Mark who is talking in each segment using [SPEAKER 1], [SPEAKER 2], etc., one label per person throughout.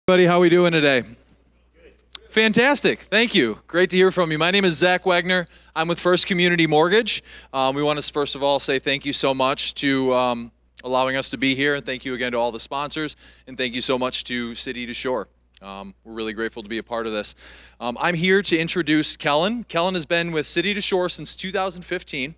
[SPEAKER 1] Buddy, how are we doing today? Fantastic. Thank you. Great to hear from you. My name is Zach Wagner. I'm with First Community Mortgage. We want to first of all say thank you so much to allowing us to be here, and thank you again to all the sponsors, and thank you so much to City to Shore. We're really grateful to be a part of this. I'm here to introduce Kellen. Kellen has been with City to Shore since 2015.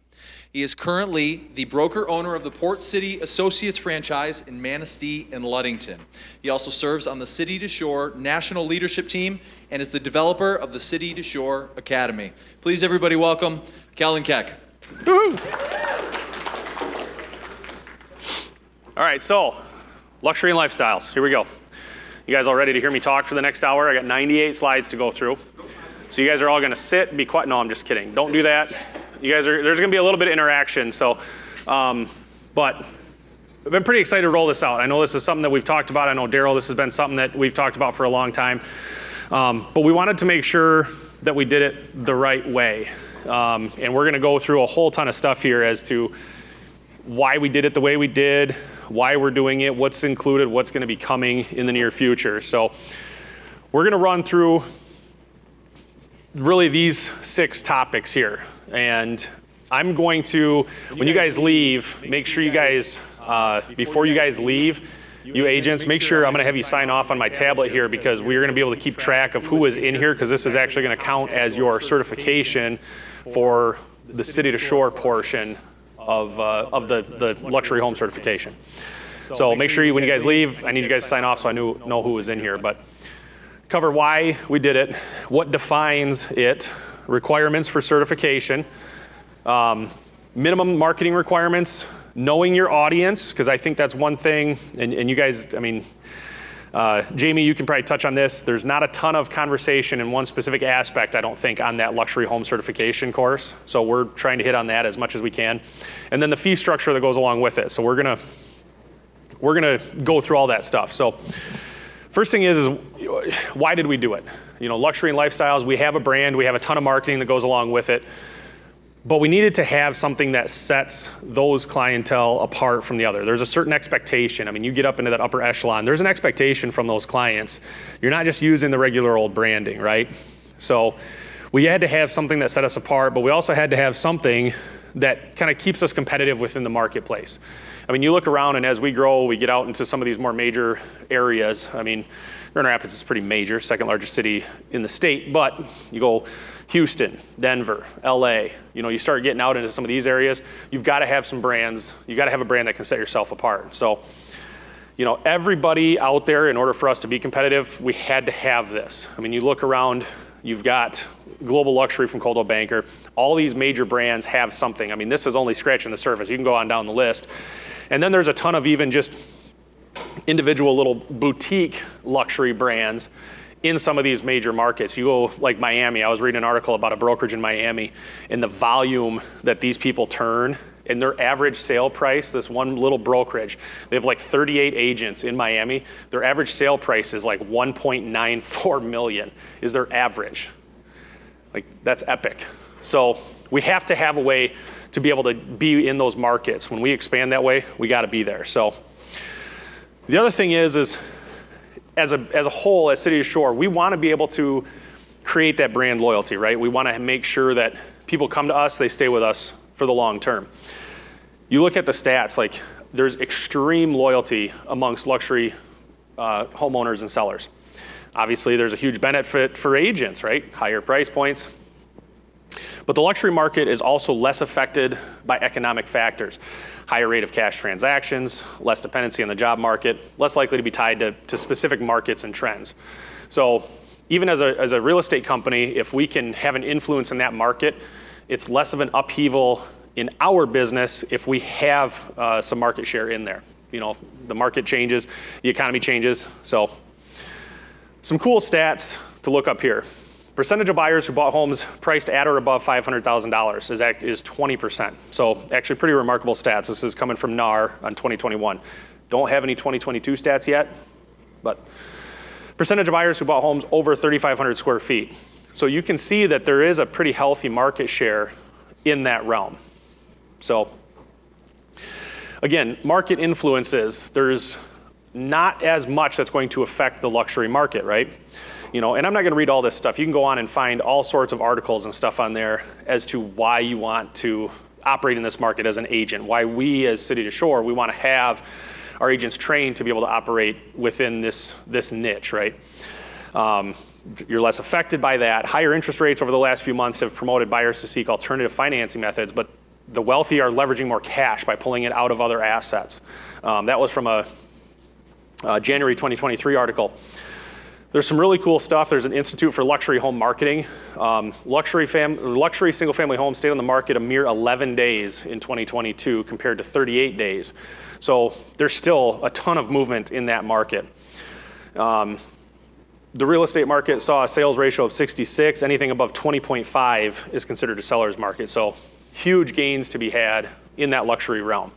[SPEAKER 1] He is currently the broker-owner of the Port City Associates franchise in Manistee and Ludington. He also serves on the City to Shore National Leadership Team and is the developer of the City to Shore Academy. Please, everybody, welcome Kellen Keck.
[SPEAKER 2] Woo-hoo. All right, so luxury and lifestyles. Here we go. You guys all ready to hear me talk for the next hour? I got 98 slides to go through. So you guys are all going to sit, be quiet. No, I'm just kidding. Don't do that. You guys there's going to be a little bit of interaction. So, but I've been pretty excited to roll this out. I know this is something that we've talked about. I know Daryl, this has been something that we've talked about for a long time. But we wanted to make sure that we did it the right way. And we're going to go through a whole ton of stuff here as to why we did it the way we did, why we're doing it, what's included, what's going to be coming in the near future. So we're going to run through really these 6 topics here. And I'm going to, when you guys leave, make sure you guys, before you guys leave, you agents, make sure I'm going to have you sign off on my tablet here, because we're going to be able to keep track of who is in here, because this is actually going to count as your certification for the City to Shore portion of the luxury home certification. So make sure when you guys leave, I need you guys to sign off so I know who is in here. But cover why we did it, what defines it, requirements for certification, minimum marketing requirements, knowing your audience, because I think that's one thing, and you guys, I mean, Jamie, you can probably touch on this. There's not a ton of conversation in one specific aspect, I don't think, on that luxury home certification course. So we're trying to hit on that as much as we can. And then the fee structure that goes along with it. So we're gonna go through all that stuff. So first thing is why did we do it? You know, luxury and lifestyles, we have a brand, we have a ton of marketing that goes along with it, but we needed to have something that sets those clientele apart from the other. There's a certain expectation. I mean, you get up into that upper echelon, there's an expectation from those clients. You're not just using the regular old branding, right? So we had to have something that set us apart, but we also had to have something that kind of keeps us competitive within the marketplace. I mean, you look around, and as we grow, we get out into some of these more major areas. I mean, Grand Rapids is pretty major, second largest city in the state, but you go Houston, Denver, LA, you know, you start getting out into some of these areas, you've got to have some brands, you got to have a brand that can set yourself apart. So, you know, everybody out there, in order for us to be competitive, we had to have this. I mean, you look around, you've got Global Luxury from Coldwell Banker, all these major brands have something. I mean, this is only scratching the surface. You can go on down the list. And then there's a ton of even just individual little boutique luxury brands in some of these major markets. You go like Miami, I was reading an article about a brokerage in Miami and the volume that these people turn, and their average sale price, this one little brokerage, they have like 38 agents in Miami. Their average sale price is like 1.94 million is their average. Like, that's epic. So we have to have a way to be able to be in those markets. When we expand that way, we got to be there. So the other thing is as a whole, as City to Shore, we want to be able to create that brand loyalty, right? We want to make sure that people come to us, they stay with us for the long term. You look at the stats, like there's extreme loyalty amongst luxury homeowners and sellers. Obviously, there's a huge benefit for agents, right? Higher price points. But the luxury market is also less affected by economic factors. Higher rate of cash transactions, less dependency on the job market, less likely to be tied to specific markets and trends. So even as a real estate company, if we can have an influence in that market, it's less of an upheaval in our business if we have some market share in there. You know, the market changes, the economy changes. So some cool stats to look up here. Percentage of buyers who bought homes priced at or above $500,000 is 20%. So actually pretty remarkable stats. This is coming from NAR on 2021. Don't have any 2022 stats yet, but percentage of buyers who bought homes over 3,500 square feet. So you can see that there is a pretty healthy market share in that realm. So again, market influences, there's not as much that's going to affect the luxury market, right? And I'm not going to read all this stuff. You can go on and find all sorts of articles and stuff on there as to why you want to operate in this market as an agent, why we as City to Shore, we want to have our agents trained to be able to operate within this niche, right? You're less affected by that. Higher interest rates over the last few months have promoted buyers to seek alternative financing methods, but the wealthy are leveraging more cash by pulling it out of other assets. That was from a January 2023 article. There's some really cool stuff. There's an Institute for Luxury Home Marketing. Luxury single-family homes stayed on the market a mere 11 days in 2022 compared to 38 days. So there's still a ton of movement in that market. The real estate market saw a sales ratio of 66. Anything above 20.5 is considered a seller's market. So huge gains to be had in that luxury realm.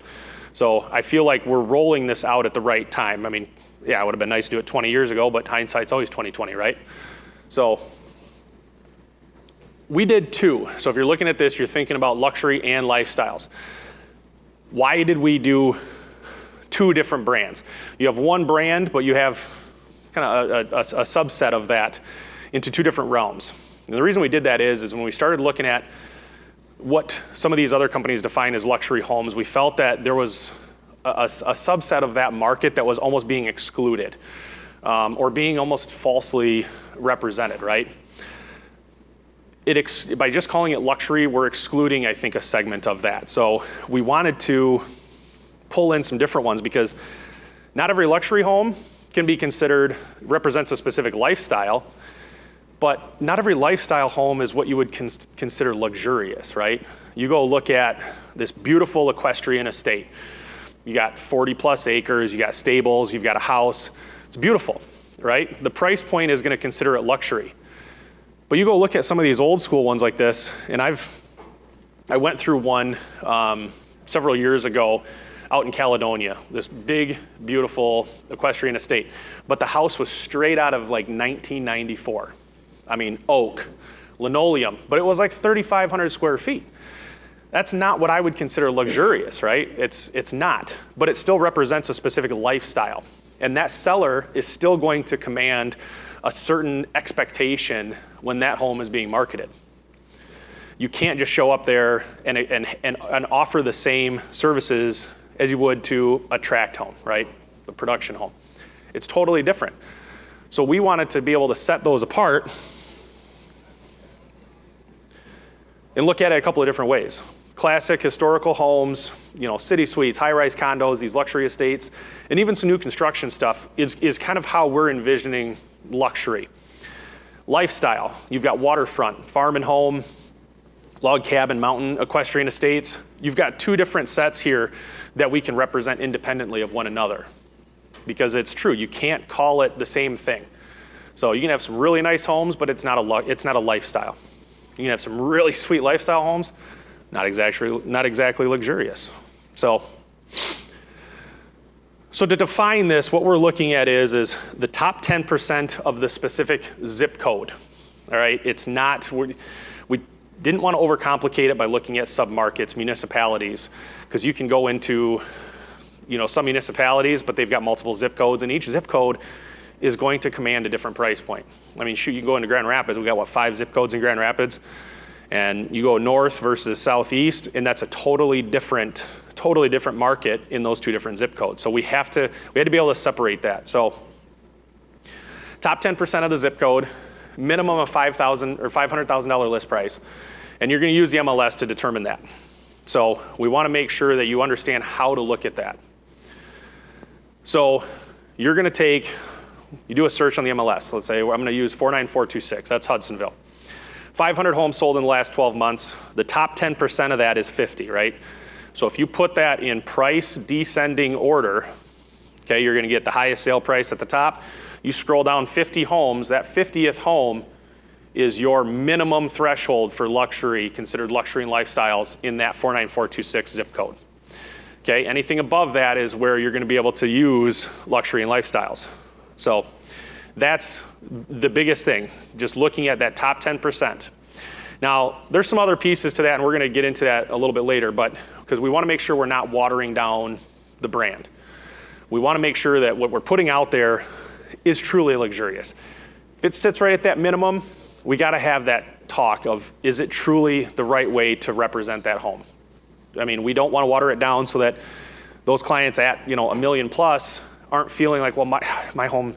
[SPEAKER 2] So I feel like we're rolling this out at the right time. I mean, yeah, it would have been nice to do it 20 years ago, but hindsight's always 20/20, right? So we did two. So if you're looking at this, you're thinking about luxury and lifestyles. Why did we do two different brands? You have one brand, but you have kind of a subset of that into two different realms. And the reason we did that is when we started looking at what some of these other companies define as luxury homes, we felt that there was a subset of that market that was almost being excluded or being almost falsely represented, right? By just calling it luxury, we're excluding, I think, a segment of that. So we wanted to pull in some different ones because not every luxury home can be considered, represents a specific lifestyle, but not every lifestyle home is what you would consider luxurious, right? You go look at this beautiful equestrian estate. You got 40 plus acres, you got stables, you've got a house. It's beautiful, right? The price point is gonna consider it luxury. But you go look at some of these old school ones like this, and I went through one several years ago out in Caledonia, this big, beautiful equestrian estate. But the house was straight out of like 1994. I mean, oak, linoleum, but it was like 3,500 square feet. That's not what I would consider luxurious, right? It's not, but it still represents a specific lifestyle. And that seller is still going to command a certain expectation when that home is being marketed. You can't just show up there and offer the same services as you would to a tract home, right? The production home. It's totally different. So we wanted to be able to set those apart and look at it a couple of different ways. Classic historical homes, city suites, high-rise condos, these luxury estates, and even some new construction stuff is kind of how we're envisioning luxury. Lifestyle, you've got waterfront, farm and home, log cabin, mountain, equestrian estates. You've got two different sets here that we can represent independently of one another. Because it's true, you can't call it the same thing. So you can have some really nice homes, but it's not a lifestyle. You can have some really sweet lifestyle homes, not exactly luxurious. So to define this, what we're looking at is the top 10% of the specific zip code. All right, it's not, we didn't want to overcomplicate it by looking at submarkets, municipalities, because you can go into some municipalities, but they've got multiple zip codes, and each zip code is going to command a different price point. I mean, shoot, you can go into Grand Rapids. We got 5 zip codes in Grand Rapids, and you go north versus southeast, and that's a totally different market in those two different zip codes. So we had to be able to separate that. So top 10% of the zip code, minimum of $5,000 or $500,000 list price, and you're going to use the MLS to determine that. So we want to make sure that you understand how to look at that. So you're going to you do a search on the MLS. Let's say I'm going to use 49426. That's Hudsonville. 500 homes sold in the last 12 months. The top 10% of that is 50, right? So if you put that in price descending order, okay, you're going to get the highest sale price at the top. You scroll down 50 homes. That 50th home is your minimum threshold for luxury, considered luxury and lifestyles in that 49426 zip code. Okay, anything above that is where you're going to be able to use luxury and lifestyles. So that's the biggest thing, just looking at that top 10%. Now, there's some other pieces to that, and we're going to get into that a little bit later, but because we want to make sure we're not watering down the brand. We want to make sure that what we're putting out there is truly luxurious. If it sits right at that minimum, we got to have that talk of, is it truly the right way to represent that home? I mean, we don't want to water it down so that those clients at, $1 million plus aren't feeling like, well, my home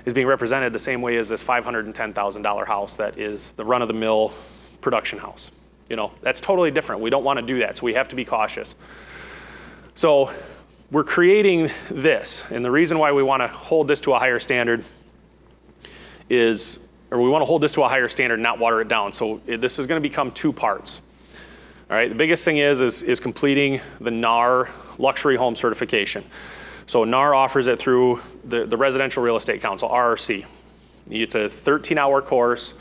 [SPEAKER 2] is being represented the same way as this $510,000 house that is the run-of-the-mill production house. That's totally different. We don't want to do that, so we have to be cautious. So we're creating this, and the reason why we want to hold this to a higher standard not water it down. So this is going to become 2 parts. All right, the biggest thing is completing the NAR luxury home certification. So NAR offers it through the Residential Real Estate Council, RRC. It's a 13-hour course.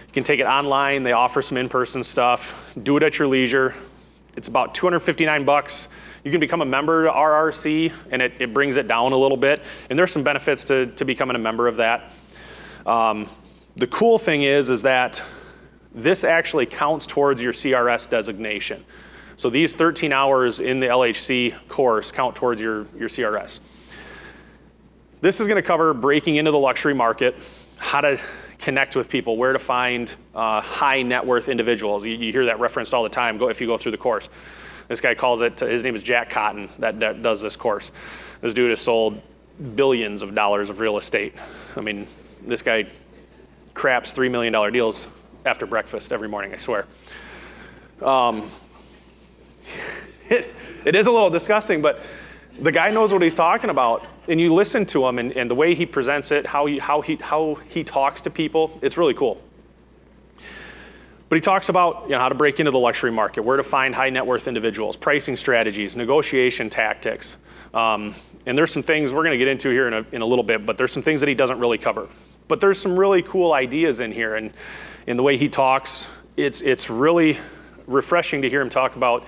[SPEAKER 2] You can take it online. They offer some in-person stuff. Do it at your leisure. It's about $259. You can become a member of RRC, and it brings it down a little bit. And there's some benefits to becoming a member of that. The cool thing is that this actually counts towards your CRS designation. So these 13 hours in the LHC course count towards your CRS. This is going to cover breaking into the luxury market, how to connect with people, where to find high net worth individuals. You hear that referenced all the time if you go through the course. This guy calls it, his name is Jack Cotton, that does this course. This dude has sold billions of dollars of real estate. I mean, this guy craps $3 million deals after breakfast every morning, I swear. It is a little disgusting, but the guy knows what he's talking about, and you listen to him and the way he presents it, how he talks to people, it's really cool. But he talks about how to break into the luxury market, where to find high net worth individuals, pricing strategies, negotiation tactics. And there's some things we're going to get into here in a little bit, but there's some things that he doesn't really cover. But there's some really cool ideas in here, and in the way he talks, it's really refreshing to hear him talk about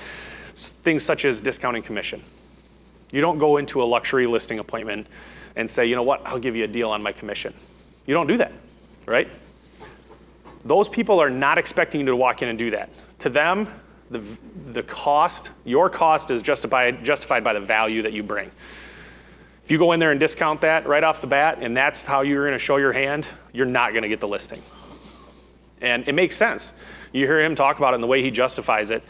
[SPEAKER 2] things such as discounting commission. You don't go into a luxury listing appointment and say, you know what, I'll give you a deal on my commission. You don't do that, right? Those people are not expecting you to walk in and do that. To them, the cost, your cost is justified by the value that you bring. If you go in there and discount that right off the bat, and that's how you're going to show your hand, you're not going to get the listing. And it makes sense. You hear him talk about it and the way he justifies it,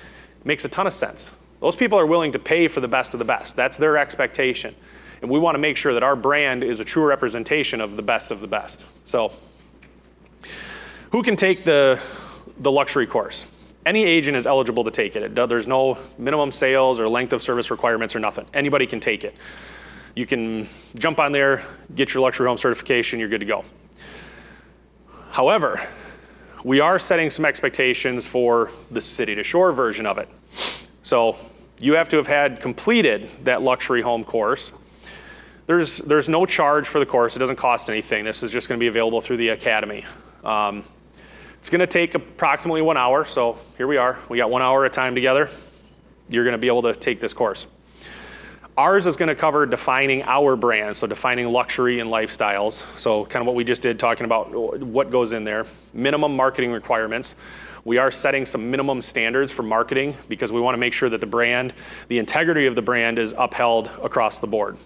[SPEAKER 2] makes a ton of sense. Those people are willing to pay for the best of the best. That's their expectation. And we want to make sure that our brand is a true representation of the best of the best. So who can take the luxury course? Any agent is eligible to take it. There's no minimum sales or length of service requirements or nothing. Anybody can take it. You can jump on there, get your luxury home certification, you're good to go. However, we are setting some expectations for the city to shore version of it. So you have to have had completed that luxury home course. There's no charge for the course. It doesn't cost anything. This is just going to be available through the academy. It's going to take approximately 1 hour. So here we are. We got 1 hour of time together. You're going to be able to take this course. Ours is going to cover defining our brand, so defining luxury and lifestyles. So kind of what we just did, talking about what goes in there. Minimum marketing requirements. We are setting some minimum standards for marketing because we want to make sure that the integrity of the brand is upheld across the board.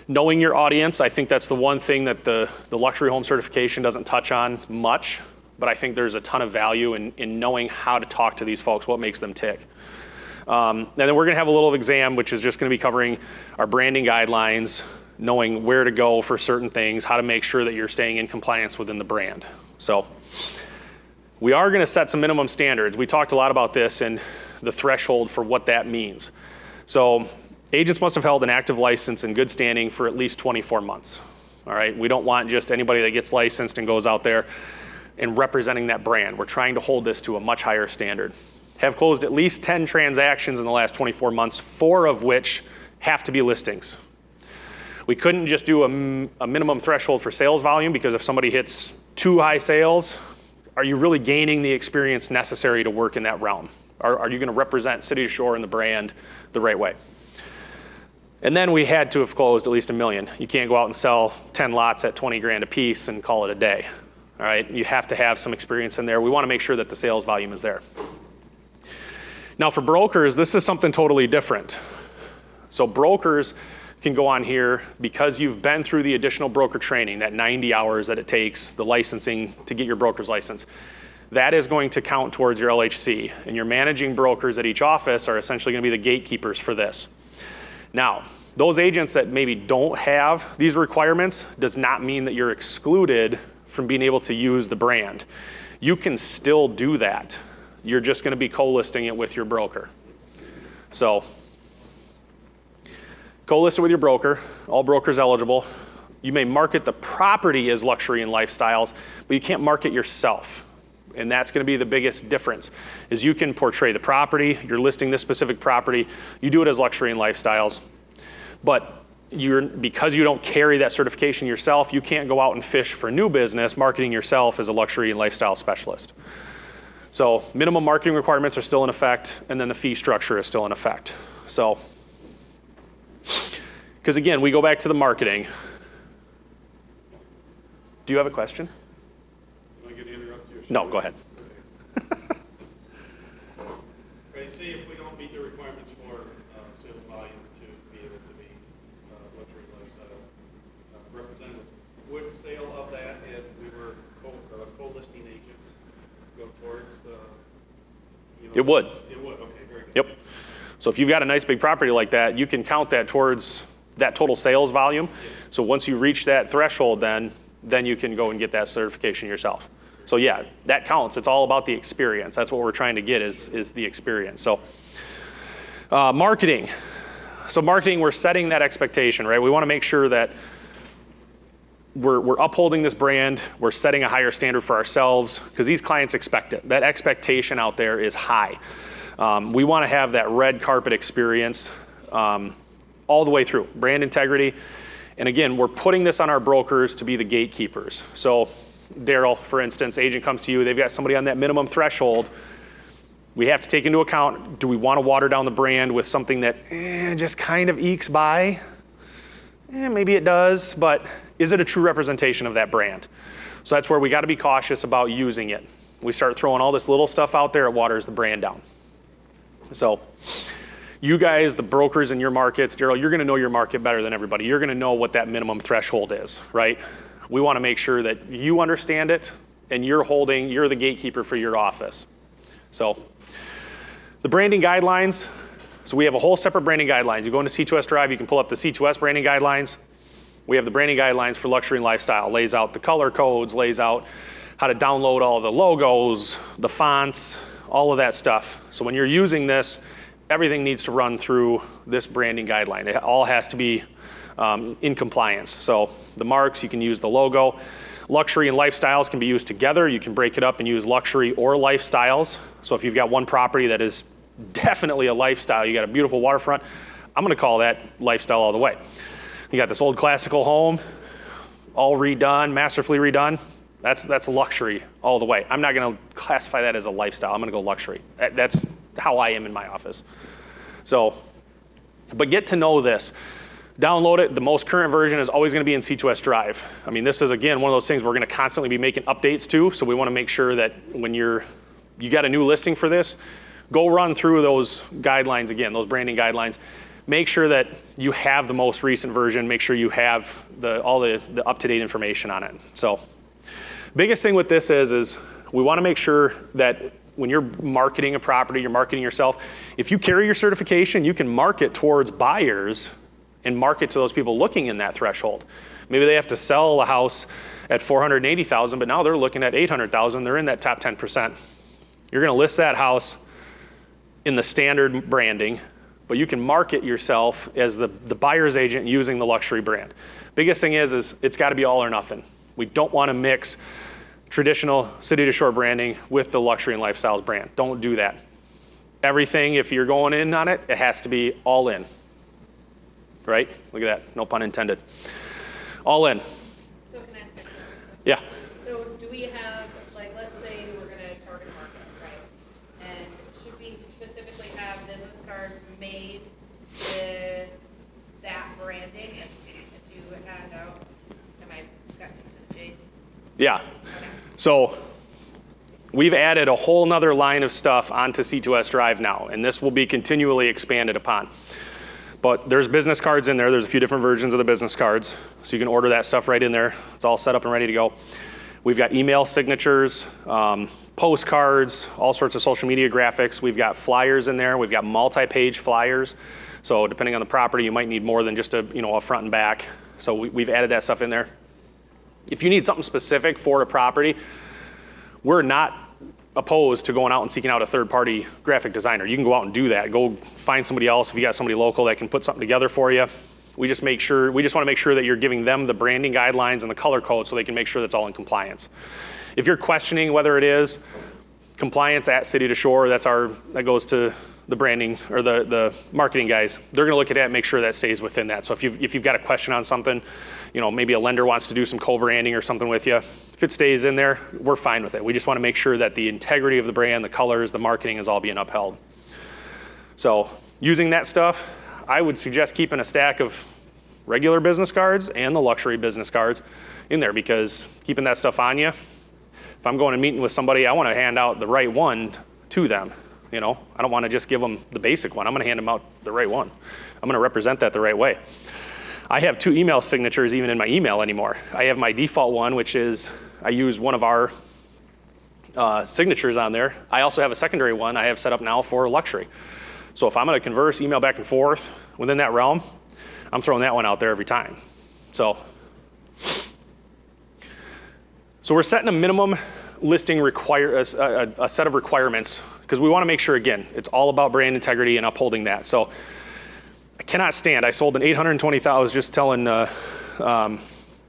[SPEAKER 2] Knowing your audience, I think that's the one thing that the luxury home certification doesn't touch on much, but I think there's a ton of value in knowing how to talk to these folks, what makes them tick. And then we're going to have a little exam, which is just going to be covering our branding guidelines, knowing where to go for certain things, how to make sure that you're staying in compliance within the brand. So we are going to set some minimum standards. We talked a lot about this and the threshold for what that means. So agents must have held an active license in good standing for at least 24 months. All right. We don't want just anybody that gets licensed and goes out there and representing that brand. We're trying to hold this to a much higher standard. Have closed at least 10 transactions in the last 24 months, 4 of which have to be listings. We couldn't just do a minimum threshold for sales volume because if somebody hits 2 high sales, are you really gaining the experience necessary to work in that realm? Are you going to represent City to Shore and the brand the right way? And then we had to have closed at least $1 million. You can't go out and sell 10 lots at 20 grand a piece and call it a day. All right, you have to have some experience in there. We want to make sure that the sales volume is there. Now for brokers, this is something totally different. So brokers can go on here because you've been through the additional broker training, that 90 hours that it takes, the licensing to get your broker's license. That is going to count towards your LHC. And your managing brokers at each office are essentially going to be the gatekeepers for this. Now, those agents that maybe don't have these requirements does not mean that you're excluded from being able to use the brand. You can still do that. You're just going to be co-listing it with your broker. So, co-list it with your broker, all brokers eligible. You may market the property as luxury and lifestyles, but you can't market yourself. And that's going to be the biggest difference, is you can portray the property, you're listing this specific property, you do it as luxury and lifestyles. But because you don't carry that certification yourself, you can't go out and fish for new business marketing yourself as a luxury and lifestyle specialist. So minimum marketing requirements are still in effect, and then the fee structure is still in effect. So, because again, we go back to the marketing. Do you have a question? No, go ahead.
[SPEAKER 3] Right, say if we don't meet the requirements for sales volume to be able to be luxury lifestyle representative, would sale of that, if we were co-listing agents, go towards?
[SPEAKER 2] It would.
[SPEAKER 3] It would. Okay, very good.
[SPEAKER 2] Yep. So if you've got a nice big property like that, you can count that towards that total sales volume. Yeah. So once you reach that threshold, then you can go and get that certification yourself. So yeah, that counts. It's all about the experience. That's what we're trying to get is the experience. So marketing. So marketing, we're setting that expectation, right? We want to make sure that we're upholding this brand. We're setting a higher standard for ourselves because these clients expect it. That expectation out there is high. We want to have that red carpet experience all the way through, brand integrity. And again, we're putting this on our brokers to be the gatekeepers. So Daryl, for instance, agent comes to you, they've got somebody on that minimum threshold. We have to take into account, do we want to water down the brand with something that just kind of ekes by? Maybe it does, but is it a true representation of that brand? So that's where we got to be cautious about using it. We start throwing all this little stuff out there, it waters the brand down. So you guys, the brokers in your markets, Daryl, you're going to know your market better than everybody. You're going to know what that minimum threshold is, right? We want to make sure that you understand it and you're the gatekeeper for your office. So the branding guidelines, so we have a whole separate branding guidelines. You go into C2S Drive, you can pull up the C2S branding guidelines. We have the branding guidelines for luxury and lifestyle, lays out the color codes, lays out how to download all the logos, the fonts, all of that stuff. So when you're using this, everything needs to run through this branding guideline. It all has to be in compliance. So the marks, you can use the logo. Luxury and lifestyles can be used together. You can break it up and use luxury or lifestyles. So if you've got one property that is definitely a lifestyle, you got a beautiful waterfront, I'm gonna call that lifestyle all the way. You got this old classical home, all redone, masterfully redone. That's luxury all the way. I'm not gonna classify that as a lifestyle. I'm gonna go luxury. That's how I am in my office. So, but get to know this. Download it. The most current version is always going to be in C2S Drive. I mean, this is, again, one of those things we're going to constantly be making updates to, so we want to make sure that when you got a new listing for this, go run through those guidelines again, those branding guidelines. Make sure that you have the most recent version. Make sure you have all the up-to-date information on it. So biggest thing with this is we want to make sure that when you're marketing a property, you're marketing yourself, if you carry your certification, you can market towards buyers and market to those people looking in that threshold. Maybe they have to sell a house at $480,000, but now they're looking at $800,000. They're in that top 10%. You're going to list that house in the standard branding, but you can market yourself as the buyer's agent using the luxury brand. Biggest thing is it's got to be all or nothing. We don't want to mix traditional city to shore branding with the luxury and lifestyles brand. Don't do that. Everything, if you're going in on it, it has to be all in. Right? Look at that, no pun intended. All in.
[SPEAKER 4] So can I ask a question?
[SPEAKER 2] Yeah.
[SPEAKER 4] So do we have, like, let's say we're gonna target market, right? And should we specifically have business cards made with that branding to hand out? Am I cutting to the chase?
[SPEAKER 2] Yeah.
[SPEAKER 4] Okay.
[SPEAKER 2] So we've added a whole nother line of stuff onto C2S Drive now, and this will be continually expanded upon. But there's business cards in there. There's a few different versions of the business cards. So you can order that stuff right in there. It's all set up and ready to go. We've got email signatures, postcards, all sorts of social media graphics. We've got flyers in there. We've got multi-page flyers. So depending on the property, you might need more than just a front and back. So we've added that stuff in there. If you need something specific for a property, we're not opposed to going out and seeking out a third-party graphic designer. You can go out and do that. Go find somebody else if you got somebody local that can put something together for you. We just want to make sure that you're giving them the branding guidelines and the color code so they can make sure that's all in compliance. If you're questioning whether it is compliance at City to Shore, that goes to the branding or the marketing guys. They're going to look at that and make sure that stays within that. So if you've got a question on something, maybe a lender wants to do some co-branding or something with you, if it stays in there, we're fine with it. We just want to make sure that the integrity of the brand, the colors, the marketing is all being upheld. So using that stuff, I would suggest keeping a stack of regular business cards and the luxury business cards in there, because keeping that stuff on you, if I'm going and meeting with somebody, I want to hand out the right one to them. I don't want to just give them the basic one. I'm going to hand them out the right one. I'm going to represent that the right way. I have 2 email signatures even in my email anymore. I have my default one, which is I use one of our signatures on there. I also have a secondary one I have set up now for luxury. So if I'm going to converse, email back and forth within that realm, I'm throwing that one out there every time. So we're setting a minimum listing a set of requirements, because we want to make sure, again, it's all about brand integrity and upholding that. So I cannot stand, I sold an 820,000, I was just telling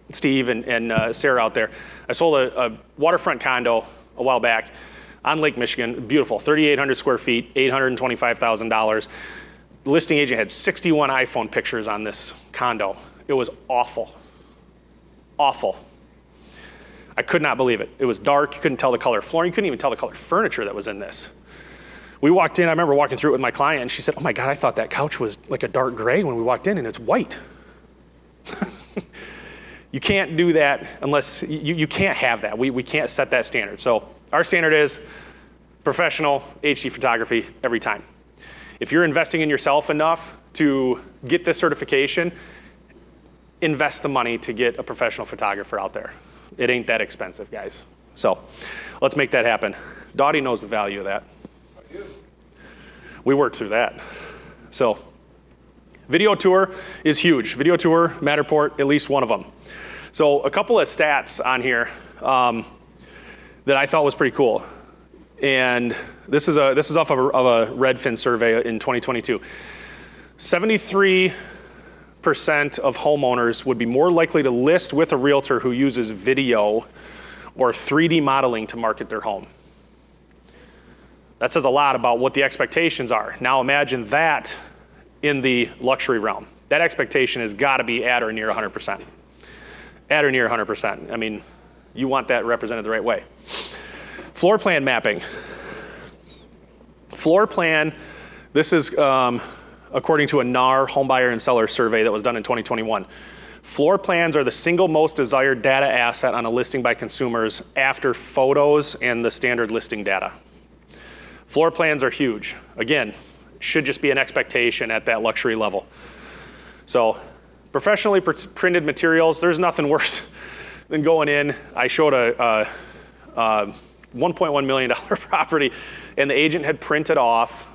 [SPEAKER 2] Steve and Sarah out there, I sold a waterfront condo a while back on Lake Michigan, beautiful, 3,800 square feet, $825,000. The listing agent had 61 iPhone pictures on this condo. It was awful, awful. I could not believe it. It was dark, you couldn't tell the color flooring, you couldn't even tell the color furniture that was in this. We walked in, I remember walking through it with my client, and she said, oh my God, I thought that couch was like a dark gray when we walked in, and it's white. You can't do that unless, you can't have that. We can't set that standard. So our standard is professional HD photography every time. If you're investing in yourself enough to get this certification, invest the money to get a professional photographer out there. It ain't that expensive, guys. So let's make that happen. Dottie knows the value of that. I do. We worked through that. So video tour is huge. Video tour, Matterport, at least one of them. So a couple of stats on here that I thought was pretty cool. And this is off of a Redfin survey in 2022. 73% of homeowners would be more likely to list with a realtor who uses video or 3D modeling to market their home. That says a lot about what the expectations are. Now imagine that in the luxury realm. That expectation has got to be at or near 100%. At or near 100%. I mean, you want that represented the right way. Floor plan mapping. Floor plan, this is according to a NAR home buyer and seller survey that was done in 2021. Floor plans are the single most desired data asset on a listing by consumers after photos and the standard listing data. Floor plans are huge. Again, should just be an expectation at that luxury level. So professionally printed materials, there's nothing worse than going in. I showed a $1.1 million property, and the agent had printed off,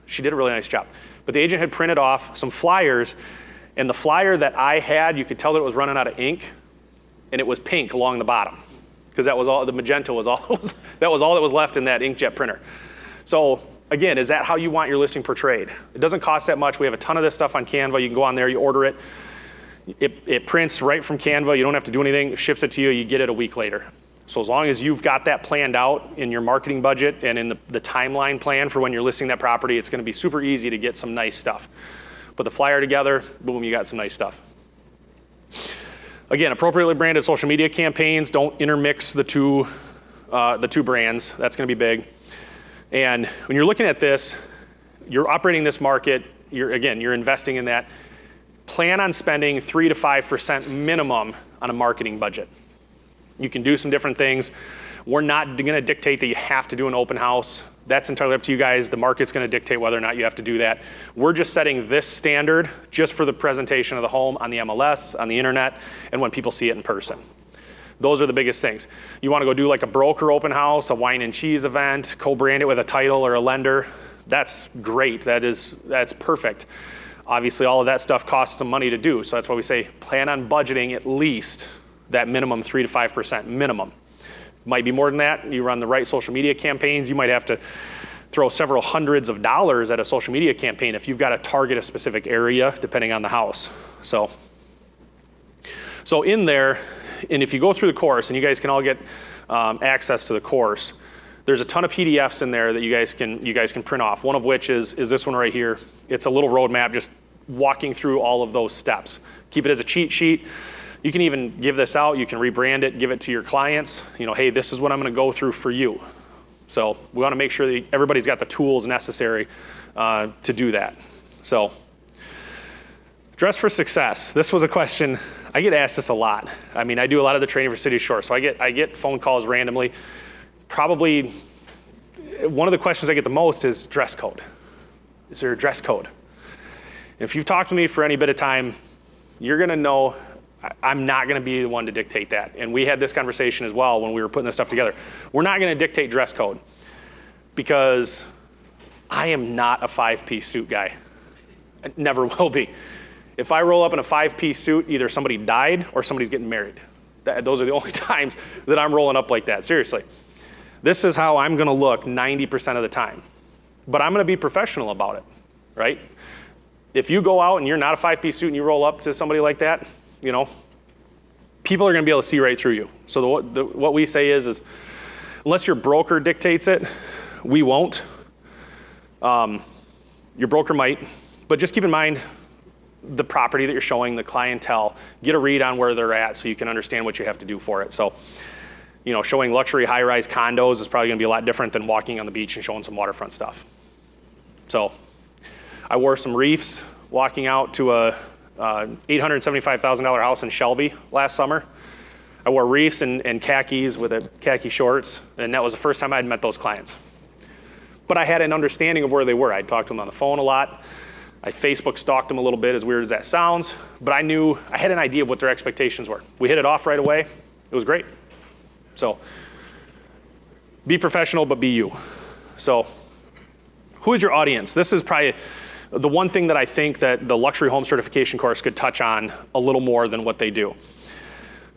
[SPEAKER 2] she did a really nice job, but the agent had printed off some flyers, and the flyer that I had, you could tell that it was running out of ink, and it was pink along the bottom, because that was all, the magenta was all, that was all that was left in that inkjet printer. So again, is that how you want your listing portrayed? It doesn't cost that much. We have a ton of this stuff on Canva. You can go on there, you order it. It prints right from Canva. You don't have to do anything. It ships it to you. You get it a week later. So as long as you've got that planned out in your marketing budget and in the timeline plan for when you're listing that property, it's going to be super easy to get some nice stuff. Put the flyer together, boom, you got some nice stuff. Again, appropriately branded social media campaigns. Don't intermix the two brands. That's going to be big. And when you're looking at this, you're operating this market, you're investing in that. Plan on spending 3 to 5% minimum on a marketing budget. You can do some different things. We're not gonna dictate that you have to do an open house. That's entirely up to you guys. The market's gonna dictate whether or not you have to do that. We're just setting this standard just for the presentation of the home on the MLS, on the internet, and when people see it in person. Those are the biggest things. You wanna go do like a broker open house, a wine and cheese event, co-brand it with a title or a lender, that's great, that's perfect. Obviously, all of that stuff costs some money to do, so that's why we say plan on budgeting at least that minimum 3 to 5% minimum. Might be more than that. You run the right social media campaigns, you might have to throw several hundreds of dollars at a social media campaign if you've got to target a specific area, depending on the house. So in there, and if you go through the course, and you guys can all get access to the course, there's a ton of PDFs in there that you guys can print off. One of which is this one right here. It's a little roadmap just walking through all of those steps. Keep it as a cheat sheet. You can even give this out. You can rebrand it, give it to your clients. You know, hey, this is what I'm going to go through for you. So we want to make sure that everybody's got the tools necessary to do that. So dress for success. This was a question. I get asked this a lot. I mean, I do a lot of the training for City Shore, so I get phone calls randomly. Probably one of the questions I get the most is dress code. Is there a dress code? If you've talked to me for any bit of time, you're gonna know I'm not gonna be the one to dictate that. And we had this conversation as well when we were putting this stuff together. We're not gonna dictate dress code because I am not a 5-piece suit guy. I never will be. If I roll up in a 5-piece suit, either somebody died or somebody's getting married. Those are the only times that I'm rolling up like that, seriously. This is how I'm gonna look 90% of the time. But I'm gonna be professional about it, right? If you go out and you're not a 5-piece suit and you roll up to somebody like that, you know, people are gonna be able to see right through you. So what we say is unless your broker dictates it, we won't. Your broker might, but just keep in mind the property that you're showing, the clientele, get a read on where they're at so you can understand what you have to do for it. So, you know, showing luxury high-rise condos is probably gonna be a lot different than walking on the beach and showing some waterfront stuff. So I wore some reefs walking out to a $875,000 house in Shelby last summer. I wore reefs and khakis with khaki shorts, and that was the first time I'd met those clients. But I had an understanding of where they were. I'd talked to them on the phone a lot. I Facebook stalked them a little bit, as weird as that sounds, but I had an idea of what their expectations were. We hit it off right away. It was great. So be professional, but be you. So who is your audience? This is probably the one thing that I think that the luxury home certification course could touch on a little more than what they do.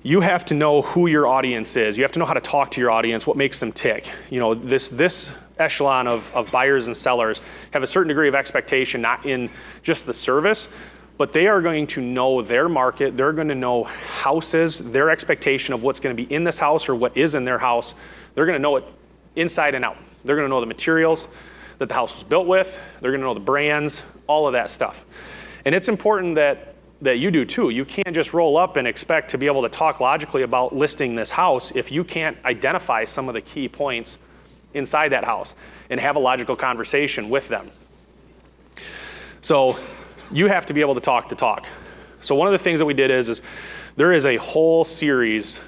[SPEAKER 2] You have to know who your audience is. You have to know how to talk to your audience, what makes them tick. You know, this echelon of buyers and sellers have a certain degree of expectation, not in just the service, but they are going to know their market. They're going to know houses, their expectation of what's going to be in this house or what is in their house. They're going to know it inside and out. They're going to know the materials that the house was built with. They're going to know the brands, all of that stuff. And it's important that you do too. You can't just roll up and expect to be able to talk logically about listing this house if you can't identify some of the key points inside that house and have a logical conversation with them. So you have to be able to talk the talk. So one of the things that we did is there is a whole series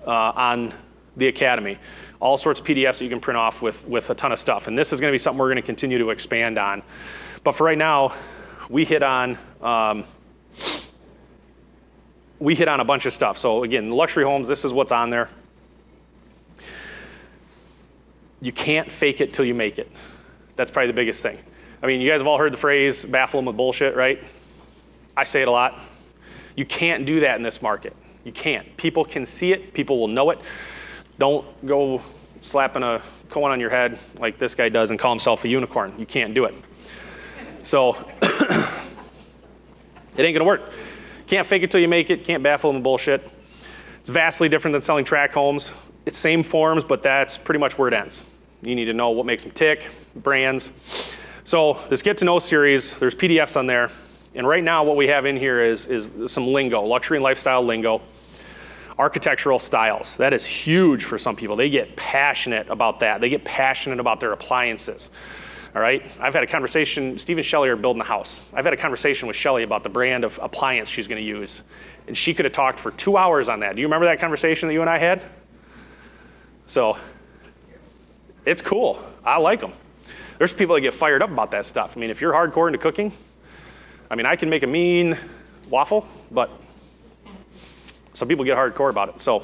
[SPEAKER 2] on the Academy, all sorts of PDFs that you can print off with a ton of stuff. And this is gonna be something we're gonna continue to expand on. But for right now, we hit on a bunch of stuff. So again, luxury homes, this is what's on there. You can't fake it till you make it. That's probably the biggest thing. I mean, you guys have all heard the phrase, baffle them with bullshit, right? I say it a lot. You can't do that in this market. You can't. People can see it, people will know it. Don't go slapping a cone on your head like this guy does and call himself a unicorn. You can't do it. So, it ain't gonna work. Can't fake it till you make it, can't baffle them with bullshit. It's vastly different than selling tract homes. It's same forms, but that's pretty much where it ends. You need to know what makes them tick, brands. So this Get to Know series, there's PDFs on there. And right now what we have in here is some lingo, luxury and lifestyle lingo, architectural styles. That is huge for some people. They get passionate about that. They get passionate about their appliances. All right, I've had a conversation, Steve and Shelly are building a house. I've had a conversation with Shelly about the brand of appliance she's gonna use. And she could have talked for 2 hours on that. Do you remember that conversation that you and I had? So it's cool. I like them. There's people that get fired up about that stuff. I mean, if you're hardcore into cooking, I mean, I can make a mean waffle, but some people get hardcore about it. So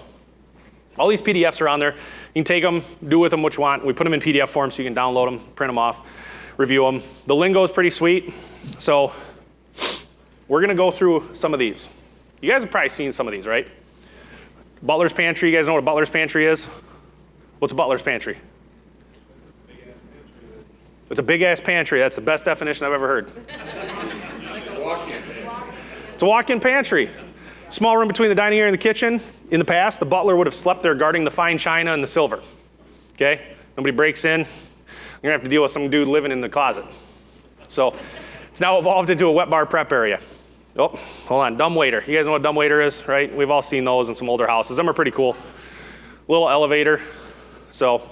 [SPEAKER 2] all these PDFs are on there. You can take them, do with them what you want. We put them in PDF form so you can download them, print them off, review them. The lingo is pretty sweet. So we're gonna go through some of these. You guys have probably seen some of these, right? Butler's Pantry, you guys know what a Butler's Pantry is? What's a Butler's Pantry? It's a big ass pantry. That's the best definition I've ever heard. It's a walk-in pantry. Small room between the dining area and the kitchen. In the past, the butler would have slept there guarding the fine china and the silver. Okay? Nobody breaks in. You're gonna have to deal with some dude living in the closet. So it's now evolved into a wet bar prep area. Oh, hold on, dumbwaiter. You guys know what a dumbwaiter is, right? We've all seen those in some older houses. Them are pretty cool. Little elevator. So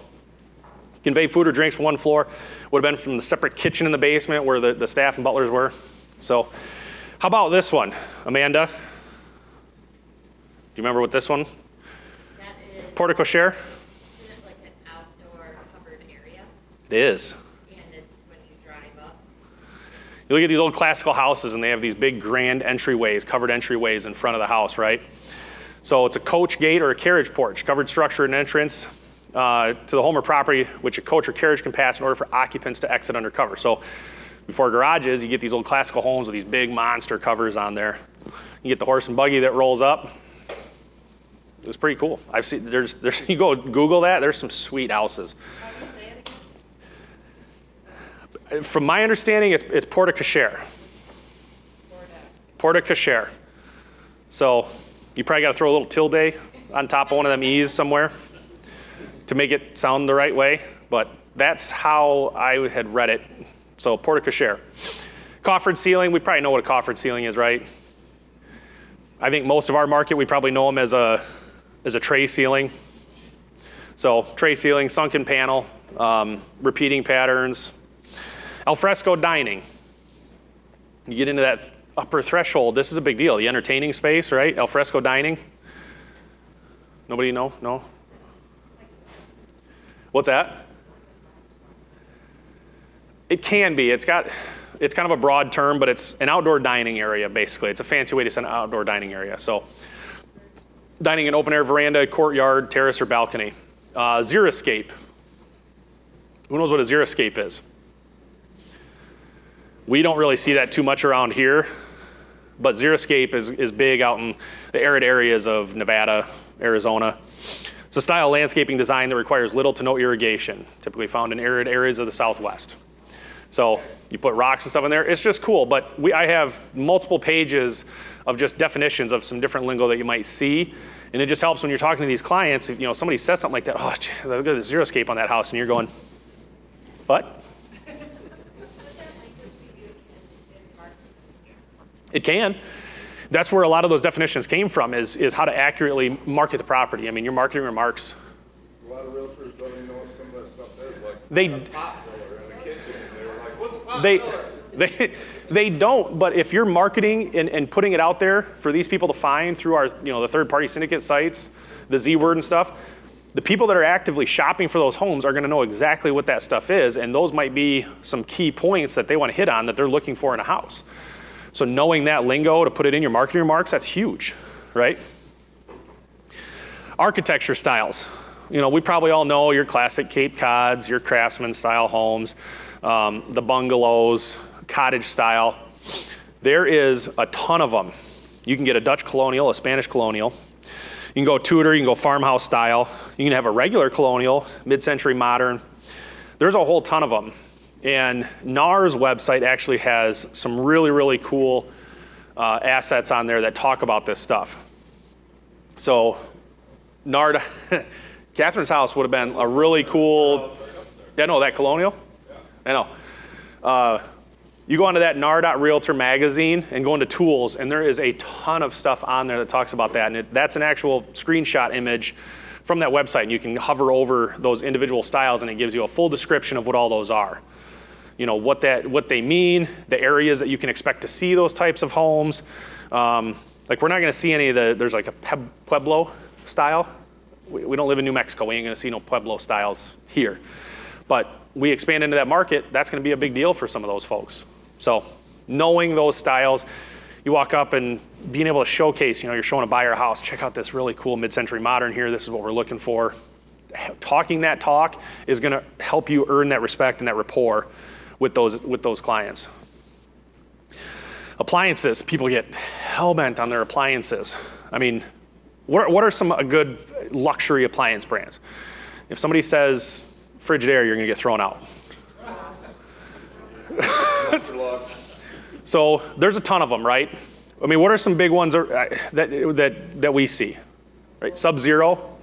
[SPEAKER 2] convey food or drinks from one floor. Would have been from the separate kitchen in the basement where the staff and butlers were. So how about this one, Amanda? Do you remember what this one?
[SPEAKER 4] That is,
[SPEAKER 2] Porte cochere?
[SPEAKER 4] isn't it like an outdoor covered area?
[SPEAKER 2] It is.
[SPEAKER 4] And it's when you drive up.
[SPEAKER 2] You look at these old classical houses and they have these big grand entryways, covered entryways in front of the house, right? So it's a coach gate or a carriage porch, covered structure and entrance to the home or property which a coach or carriage can pass in order for occupants to exit under cover. So before garages, you get these old classical homes with these big monster covers on there. You get the horse and buggy that rolls up. It's pretty cool. I've seen, there's you go Google that, there's some sweet houses.
[SPEAKER 4] How do you say it again?
[SPEAKER 2] From my understanding, it's porte cochere. Porte cochere. So you probably got to throw a little tilde on top of one of them E's somewhere to make it sound the right way, but that's how I had read it. So porte cochere. Coffered ceiling, we probably know what a coffered ceiling is, right? I think most of our market, we probably know them as a tray ceiling. So tray ceiling, sunken panel, repeating patterns. Alfresco dining. You get into that upper threshold, this is a big deal. The entertaining space, right? Alfresco dining. Nobody know? No? What's that? It can be. It's kind of a broad term, but it's an outdoor dining area, basically. It's a fancy way to say an outdoor dining area. So dining in open air veranda, courtyard, terrace, or balcony. Xeriscape. Who knows what a xeriscape is? We don't really see that too much around here, but xeriscape is big out in the arid areas of Nevada, Arizona. It's a style of landscaping design that requires little to no irrigation, typically found in arid areas of the Southwest. So you put rocks and stuff in there, it's just cool, but I have multiple pages of just definitions of some different lingo that you might see, and it just helps when you're talking to these clients, if somebody says something like that, oh, gee, look at the xeriscape on that house, and you're going, what? It can. That's where a lot of those definitions came from, is how to accurately market the property. I mean, your marketing remarks.
[SPEAKER 5] A lot of realtors don't even know what some of that stuff is, like
[SPEAKER 2] They-
[SPEAKER 5] a pot filler in the kitchen. They were like, what's a pot filler?
[SPEAKER 2] They don't, but if you're marketing and putting it out there for these people to find through our, the third-party syndicate sites, the Z word and stuff, the people that are actively shopping for those homes are gonna know exactly what that stuff is, and those might be some key points that they wanna hit on that they're looking for in a house. So knowing that lingo to put it in your marketing remarks, that's huge, right? Architecture styles. We probably all know your classic Cape Cods, your craftsman style homes, the bungalows, cottage style. There is a ton of them. You can get a Dutch colonial, a Spanish colonial. You can go Tudor, you can go farmhouse style. You can have a regular colonial, mid-century modern. There's a whole ton of them. And NAR's website actually has some really, really cool assets on there that talk about this stuff. So NAR, Catherine's house would have been a really cool, that colonial? Yeah. I know. You go onto that NAR.Realtor magazine and go into tools, and there is a ton of stuff on there that talks about that. And that's an actual screenshot image from that website. And you can hover over those individual styles, and it gives you a full description of what all those are. What they mean, the areas that you can expect to see those types of homes. Like we're not gonna see any of there's like a Pueblo style. we don't live in New Mexico. We ain't gonna see no Pueblo styles here. But we expand into that market, that's gonna be a big deal for some of those folks. So knowing those styles, you walk up and being able to showcase, you're showing a buyer a house, check out this really cool mid-century modern here, this is what we're looking for. Talking that talk is gonna help you earn that respect and that rapport with those clients. Appliances, people get hell-bent on their appliances. I mean, what are some good luxury appliance brands? If somebody says Frigidaire, you're gonna get thrown out. So there's a ton of them, right? I mean, what are some big ones that we see? Right, Sub-Zero,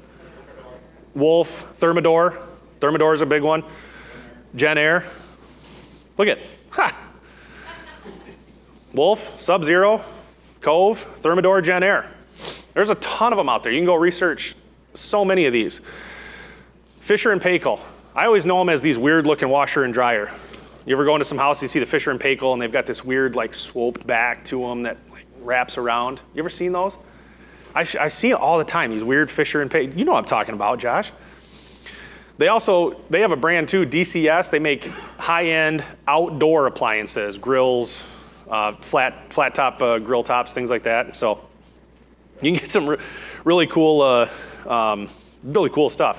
[SPEAKER 2] Wolf, Thermador. Thermador is a big one. Jen Air. Look at, ha! Wolf, Sub-Zero, Cove, Thermador, Jen Air. There's a ton of them out there. You can go research so many of these. Fisher & Paykel. I always know them as these weird looking washer and dryer. You ever go into some house, you see the Fisher & Paykel and they've got this weird like sloped back to them that like wraps around. You ever seen those? I see it all the time, these weird Fisher & Paykel. You know what I'm talking about, Josh. They have a brand too, DCS. They make high-end outdoor appliances, grills, flat top grill tops, things like that. So you can get some really cool stuff.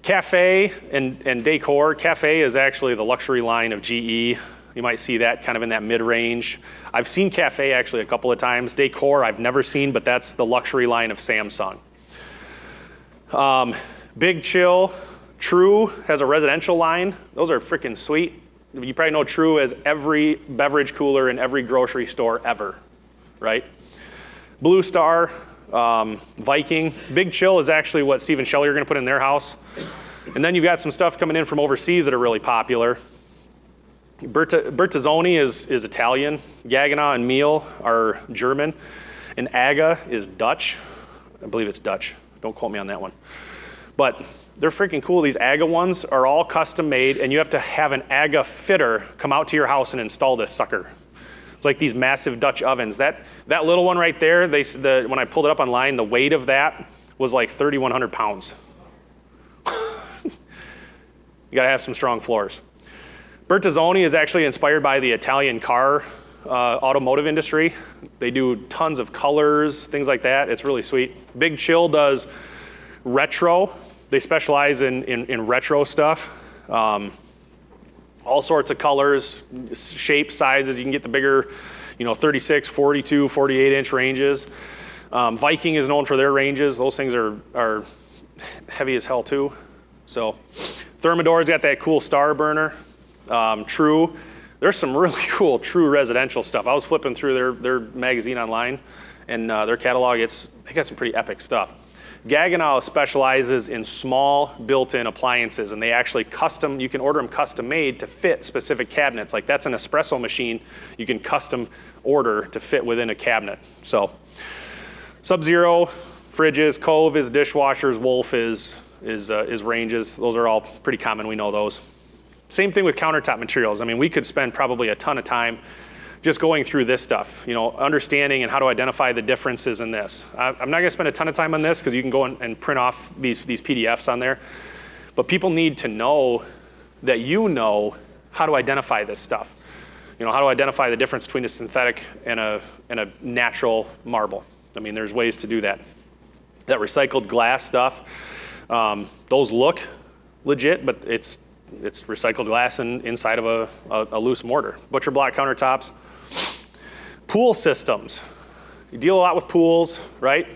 [SPEAKER 2] Cafe and Decor. Cafe is actually the luxury line of GE. You might see that kind of in that mid-range. I've seen Cafe actually a couple of times. Decor I've never seen, but that's the luxury line of Samsung. Big Chill. True has a residential line. Those are freaking sweet. You probably know True as every beverage cooler in every grocery store ever, right? Blue Star, Viking. Big Chill is actually what Steve and Shelley are gonna put in their house. And then you've got some stuff coming in from overseas that are really popular. Bertazzoni is Italian. Gaggenau and Miele are German. And Aga is Dutch. I believe it's Dutch. Don't quote me on that one. But they're freaking cool. These Aga ones are all custom made, and you have to have an Aga fitter come out to your house and install this sucker. It's like these massive Dutch ovens. That little one right there, when I pulled it up online, the weight of that was like 3,100 pounds. You gotta have some strong floors. Bertazzoni is actually inspired by the Italian car automotive industry. They do tons of colors, things like that. It's really sweet. Big Chill does retro. They specialize in retro stuff. All sorts of colors, shapes, sizes. You can get the bigger, 36, 42, 48 inch ranges. Viking is known for their ranges. Those things are heavy as hell too. So Thermador's got that cool star burner. True, there's some really cool True residential stuff. I was flipping through their magazine online and their catalog, they got some pretty epic stuff. Gaggenau specializes in small built-in appliances, and they actually you can order them custom made to fit specific cabinets. Like that's an espresso machine you can custom order to fit within a cabinet. So Sub-Zero, fridges, Cove is dishwashers, Wolf is ranges. Those are all pretty common, we know those. Same thing with countertop materials. I mean, we could spend probably a ton of time just going through this stuff, understanding and how to identify the differences in this. I'm not gonna spend a ton of time on this because you can go and print off these PDFs on there, but people need to know that how to identify this stuff. How to identify the difference between a synthetic and a natural marble. I mean, there's ways to do that. That recycled glass stuff, those look legit, but it's recycled glass inside of a loose mortar. Butcher block countertops. Pool systems. You deal a lot with pools, right?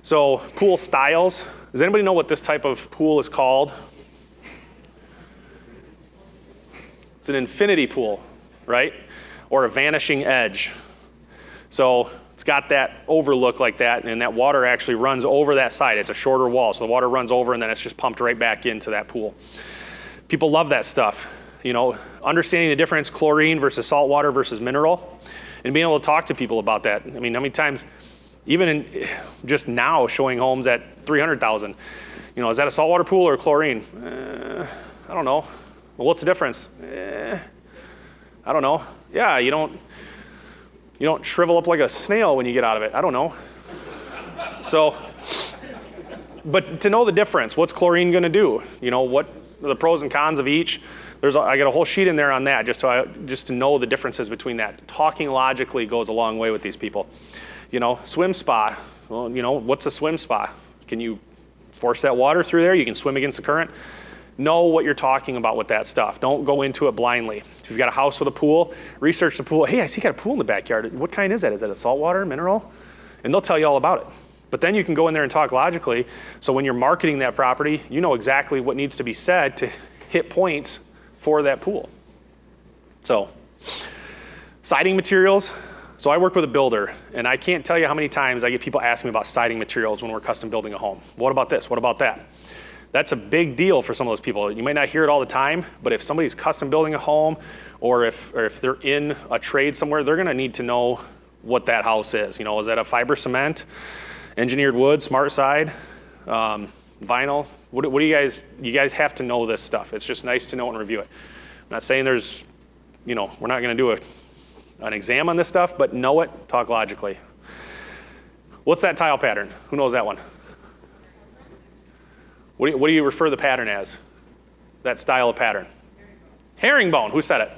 [SPEAKER 2] So pool styles. Does anybody know what this type of pool is called? It's an infinity pool, right? Or a vanishing edge. So it's got that overlook like that, and that water actually runs over that side. It's a shorter wall, so the water runs over and then it's just pumped right back into that pool. People love that stuff. Understanding the difference, chlorine versus salt water versus mineral, and being able to talk to people about that. I mean, how many times, even just now showing homes at 300,000, is that a saltwater pool or chlorine? I don't know. Well, what's the difference? I don't know. Yeah, you don't shrivel up like a snail when you get out of it. I don't know. So But to know the difference, what's chlorine going to do? You know, what are the pros and cons of each? I got a whole sheet in there on that just to know the differences between that. Talking logically goes a long way with these people. You know, swim spa. Well, you know, what's a swim spa? Can you force that water through there? You can swim against the current. Know what you're talking about with that stuff. Don't go into it blindly. If you've got a house with a pool, research the pool. Hey, I see you got a pool in the backyard. What kind is that? Is that a saltwater, mineral? And they'll tell you all about it. But then you can go in there and talk logically. So when you're marketing that property, you know exactly what needs to be said to hit points for that pool. So, siding materials. So I work with a builder, and I can't tell you how many times I get people asking me about siding materials when we're custom building a home. What about this? What about that? That's a big deal for some of those people. You might not hear it all the time, but if somebody's custom building a home, or if they're in a trade somewhere, they're gonna need to know what that house is. You know, is that a fiber cement, engineered wood, smart side, vinyl? What do you guys have to know this stuff. It's just nice to know and review it. I'm not saying there's, you know, we're not gonna do an exam on this stuff, but know it, talk logically. What's that tile pattern? Who knows that one? What do you refer the pattern as? That style of pattern? Herringbone. Who said it?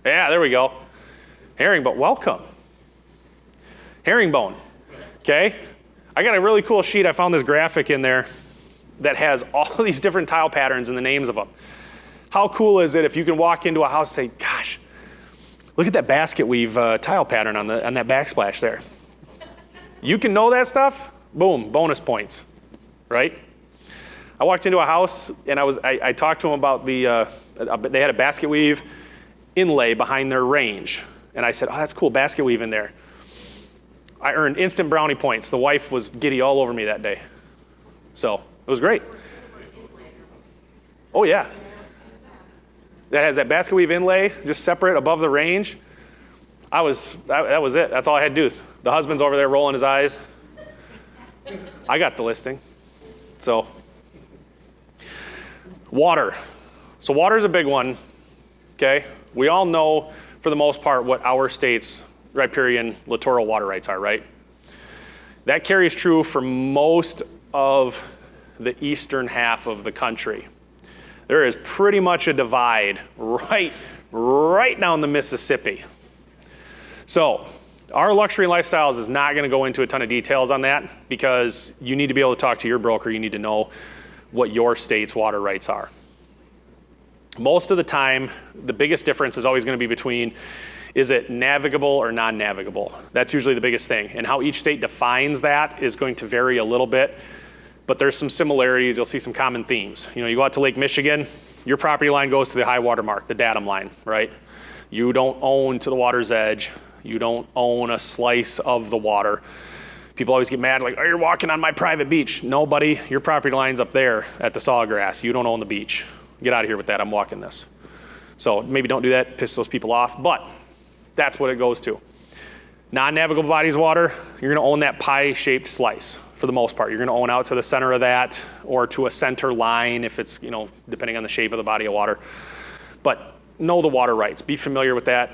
[SPEAKER 2] Yeah, there we go. Herringbone. Welcome. Herringbone. Okay. I got a really cool sheet. I found this graphic in there that has all these different tile patterns and the names of them. How cool is it if you can walk into a house and say, gosh, look at that basket weave tile pattern on that backsplash there. You can know that stuff, boom, bonus points, right? I walked into a house and I talked to them about they had a basket weave inlay behind their range. And I said, oh, that's cool, basket weave in there. I earned instant brownie points. The wife was giddy all over me that day. So it was great. Oh yeah. That has that basket weave inlay just separate above the range. That was it. That's all I had to do. The husband's over there rolling his eyes. I got the listing. So water. So water is a big one, okay? We all know, for the most part, what our state's riparian littoral water rights are, right? That carries true for most of the eastern half of the country. There is pretty much a divide right down the Mississippi. So our luxury lifestyles is not gonna go into a ton of details on that because you need to be able to talk to your broker. You need to know what your state's water rights are. Most of the time, the biggest difference is always going to be between, is it navigable or non-navigable? That's usually the biggest thing. And how each state defines that is going to vary a little bit, but there's some similarities. You'll see some common themes. You know, you go out to Lake Michigan, your property line goes to the high water mark, the datum line, right? You don't own to the water's edge. You don't own a slice of the water. People always get mad, like, oh, you're walking on my private beach. No, buddy, your property line's up there at the sawgrass. You don't own the beach. Get out of here with that, I'm walking this. So maybe don't do that, piss those people off, but that's what it goes to. Non-navigable bodies of water, you're gonna own that pie-shaped slice for the most part. You're gonna own out to the center of that or to a center line if it's, you know, depending on the shape of the body of water. But know the water rights, be familiar with that.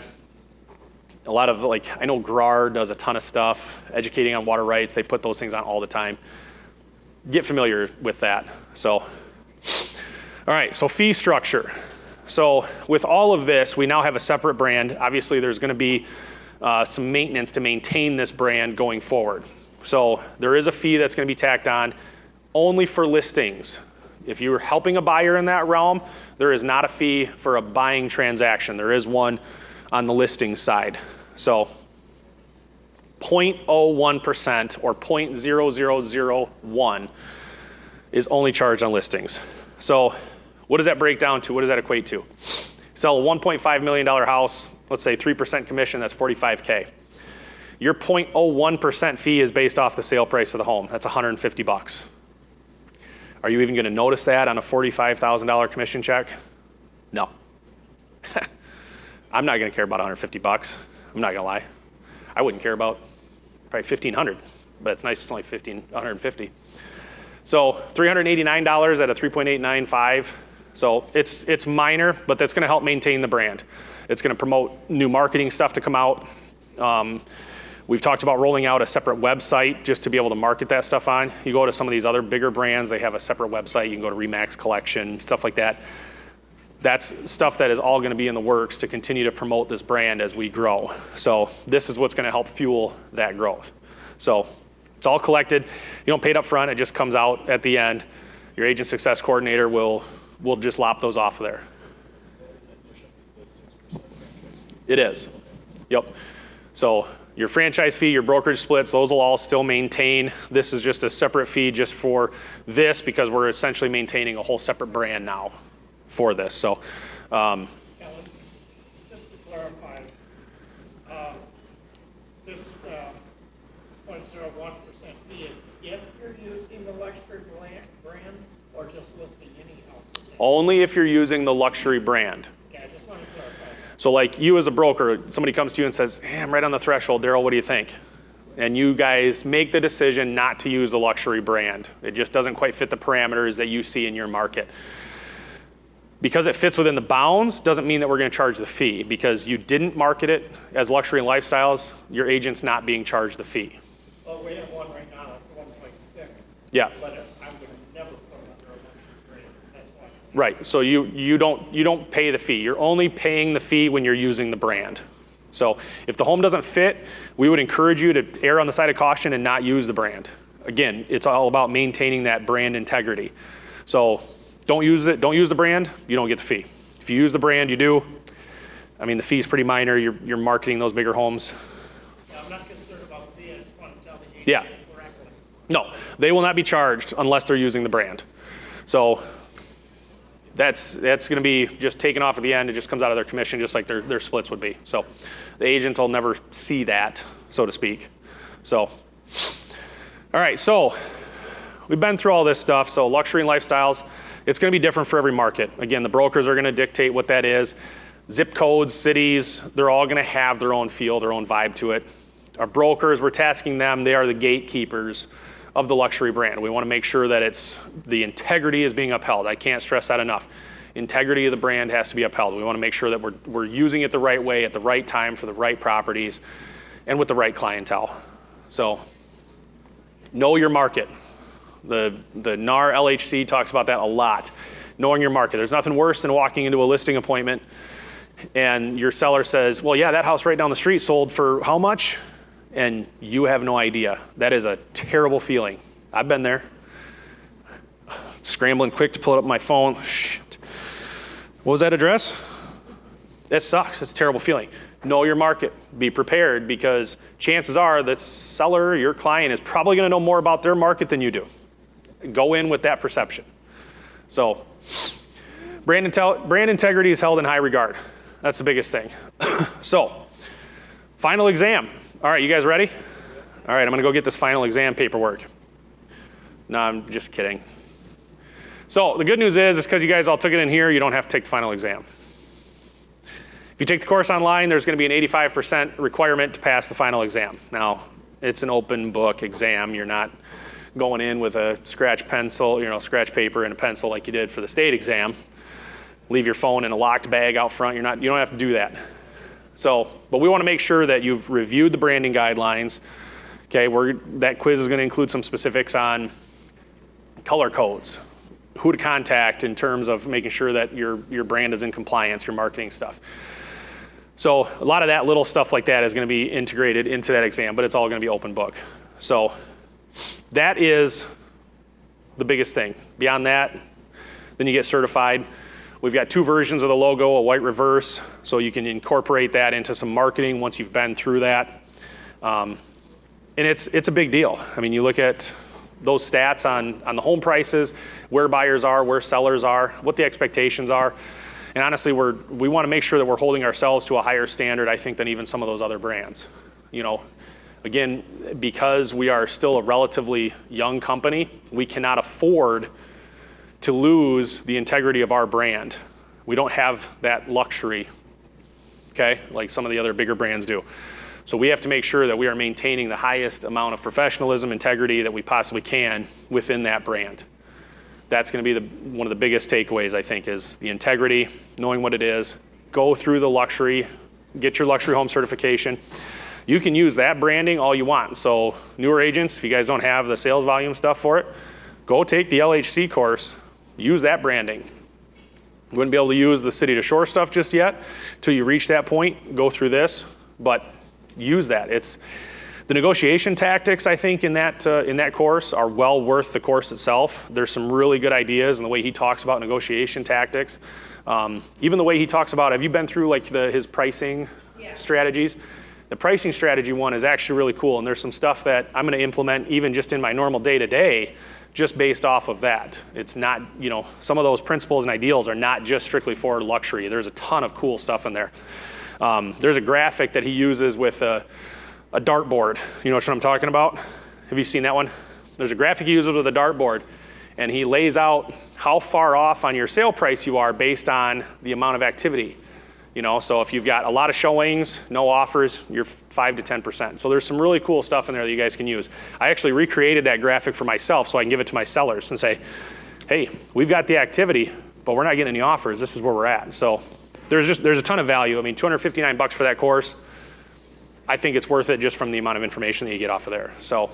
[SPEAKER 2] A lot of, like, I know GRAR does a ton of stuff, educating on water rights. They put those things on all the time. Get familiar with that. So, all right, so fee structure. So with all of this, we now have a separate brand. Obviously, there's gonna be some maintenance to maintain this brand going forward. So there is a fee that's gonna be tacked on only for listings. If you're helping a buyer in that realm, there is not a fee for a buying transaction. There is one on the listing side. So 0.01% or 0.0001 is only charged on listings. So what does that break down to? What does that equate to? Sell a $1.5 million house, let's say 3% commission, that's $45K. Your 0.01% fee is based off the sale price of the home. That's $150. Are you even gonna notice that on a $45,000 commission check? No. I'm not gonna care about $150. I'm not gonna lie. I wouldn't care about probably $1,500, but it's nice it's only $150. So $389 at a 3.895. So it's minor, but that's gonna help maintain the brand. It's gonna promote new marketing stuff to come out. We've talked about rolling out a separate website just to be able to market that stuff on. You go to some of these other bigger brands, they have a separate website. You can go to Remax Collection, stuff like that. That's stuff that is all going to be in the works to continue to promote this brand as we grow. So this is what's going to help fuel that growth. So it's all collected. You don't pay it up front. It just comes out at the end. Your agent success coordinator will just lop those off of there. It is. Yep. So your franchise fee, your brokerage splits, those will all still maintain. This is just a separate fee just for this because we're essentially maintaining a whole separate brand now for this. So,
[SPEAKER 6] Kellen, just to clarify, this 0.01% fee is if you're using the luxury brand or just listing any house?
[SPEAKER 2] only if you're using the luxury brand.
[SPEAKER 6] Okay, I just want to clarify that.
[SPEAKER 2] So like you as a broker, somebody comes to you and says, hey, I'm right on the threshold, Daryl, what do you think? And you guys make the decision not to use the luxury brand. It just doesn't quite fit the parameters that you see in your market. Because it fits within the bounds doesn't mean that we're going to charge the fee. Because you didn't market it as luxury and lifestyles, your agent's not being charged the fee.
[SPEAKER 6] Well, we have one right now, it's 1.6.
[SPEAKER 2] Yeah.
[SPEAKER 6] But I would never put it under a luxury brand. That's why it's.
[SPEAKER 2] Right, so you don't pay the fee. You're only paying the fee when you're using the brand. So if the home doesn't fit, we would encourage you to err on the side of caution and not use the brand. Again, it's all about maintaining that brand integrity. So don't use the brand, you don't get the fee. If you use the brand, you do. I mean, the fee's pretty minor, you're marketing those bigger homes.
[SPEAKER 6] Yeah, I'm not concerned about the fee, I just want to tell the
[SPEAKER 2] Yeah.
[SPEAKER 6] agents correctly.
[SPEAKER 2] No, they will not be charged unless they're using the brand. So that's going to be just taken off at the end. It just comes out of their commission just like their splits would be. So the agent will never see that, so to speak. So, all right, so we've been through all this stuff. So luxury and lifestyles, it's going to be different for every market. Again, the brokers are going to dictate what that is. Zip codes, cities, they're all going to have their own feel, their own vibe to it. Our brokers, we're tasking them, they are the gatekeepers of the luxury brand. We want to make sure that the integrity is being upheld. I can't stress that enough. Integrity of the brand has to be upheld. We want to make sure that we're using it the right way at the right time for the right properties and with the right clientele. So know your market. The NAR LHC talks about that a lot. Knowing your market. There's nothing worse than walking into a listing appointment and your seller says, well, yeah, that house right down the street sold for how much? And you have no idea. That is a terrible feeling. I've been there. Scrambling quick to pull it up my phone. Shit. What was that address? That sucks. It's a terrible feeling. Know your market. Be prepared because chances are the seller, your client, is probably going to know more about their market than you do. Go in with that perception. So brand integrity is held in high regard. That's the biggest thing. So final exam. All right, you guys ready? All right, I'm going to go get this final exam paperwork. No, I'm just kidding. So the good news is because you guys all took it in here, you don't have to take the final exam. If you take the course online, there's going to be an 85% requirement to pass the final exam. Now, it's an open book exam. You're not going in with a scratch pencil, scratch paper and a pencil like you did for the state exam. Leave your phone in a locked bag out front. You don't have to do that. So, but we want to make sure that you've reviewed the branding guidelines. Okay, that quiz is going to include some specifics on color codes, who to contact in terms of making sure that your brand is in compliance, your marketing stuff. So a lot of that little stuff like that is going to be integrated into that exam, but it's all going to be open book. So that is the biggest thing. Beyond that, then you get certified. We've got 2 versions of the logo, a white reverse, so you can incorporate that into some marketing once you've been through that. And it's a big deal. I mean, you look at those stats on the home prices, where buyers are, where sellers are, what the expectations are. And honestly, we want to make sure that we're holding ourselves to a higher standard, I think, than even some of those other brands. Again, because we are still a relatively young company, we cannot afford to lose the integrity of our brand. We don't have that luxury, okay, like some of the other bigger brands do. So we have to make sure that we are maintaining the highest amount of professionalism, integrity that we possibly can within that brand. That's going to be one of the biggest takeaways, I think, is the integrity, knowing what it is, go through the luxury, get your luxury home certification. You can use that branding all you want. So newer agents, if you guys don't have the sales volume stuff for it, go take the LHC course, use that branding. You wouldn't be able to use the city to shore stuff just yet till you reach that point, go through this, but use that. It's the negotiation tactics, I think, in that course are well worth the course itself. There's some really good ideas in the way he talks about negotiation tactics. Even the way he talks about, have you been through like his pricing strategies? The pricing strategy one is actually really cool, and there's some stuff that I'm gonna implement even just in my normal day-to-day, just based off of that. It's not, some of those principles and ideals are not just strictly for luxury. There's a ton of cool stuff in there. There's a graphic that he uses with a dartboard. You know what I'm talking about? Have you seen that one? There's a graphic he uses with a dartboard, and he lays out how far off on your sale price you are based on the amount of activity. So if you've got a lot of showings, no offers, you're 5 to 10%. So there's some really cool stuff in there that you guys can use. I actually recreated that graphic for myself so I can give it to my sellers and say, hey, we've got the activity, but we're not getting any offers. This is where we're at. So there's a ton of value. I mean, $259 for that course. I think it's worth it just from the amount of information that you get off of there. So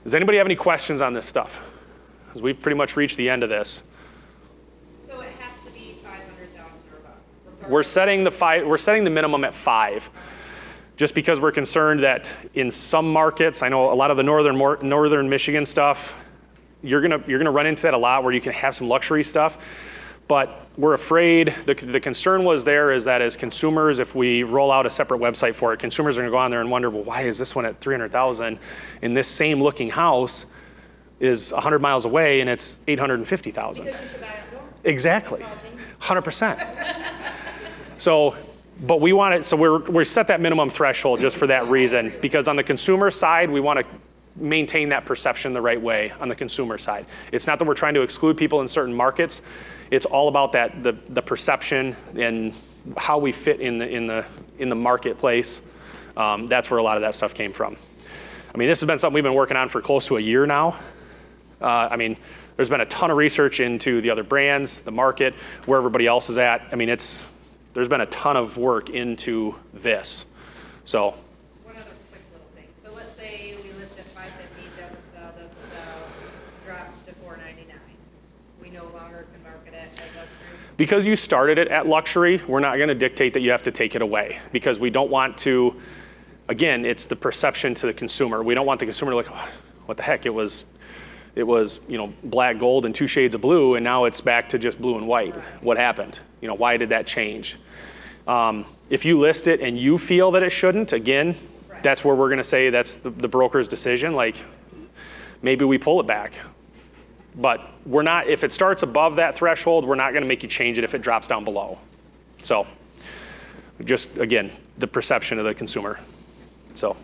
[SPEAKER 2] does anybody have any questions on this stuff? Because we've pretty much reached the end of this.
[SPEAKER 4] So it has to be 500,000 or above.
[SPEAKER 2] We're setting the minimum at 5, just because we're concerned that in some markets, I know a lot of the northern Michigan stuff, you're gonna run into that a lot where you can have some luxury stuff. But we're afraid, the concern is that as consumers, if we roll out a separate website for it, consumers are gonna go on there and wonder, well, why is this one at 300,000 and this same looking house is 100 miles away and it's 850,000?
[SPEAKER 4] Because you should buy it more.
[SPEAKER 2] Exactly, 100%. So, but we want it, so we set that minimum threshold just for that reason, because on the consumer side, we want to maintain that perception the right way on the consumer side. It's not that we're trying to exclude people in certain markets. It's all about that, the perception and how we fit in the marketplace. That's where a lot of that stuff came from. I mean, this has been something we've been working on for close to a year now. I mean, there's been a ton of research into the other brands, the market, where everybody else is at. I mean, there's been a ton of work into this. So.
[SPEAKER 4] One other quick little thing. So let's say we list at 550, doesn't sell, drops to 499. We no longer can market it as luxury.
[SPEAKER 2] Because you started it at luxury, we're not going to dictate that you have to take it away, because we don't want to, again, it's the perception to the consumer. We don't want the consumer to like, oh, what the heck, it was black, gold, and 2 shades of blue, and now it's back to just blue and white. What happened? Why did that change? If you list it and you feel that it shouldn't, again, that's where we're gonna say that's the broker's decision. Like, maybe we pull it back. But we're not, if it starts above that threshold, we're not gonna make you change it if it drops down below. So, just, again, the perception of the consumer. So.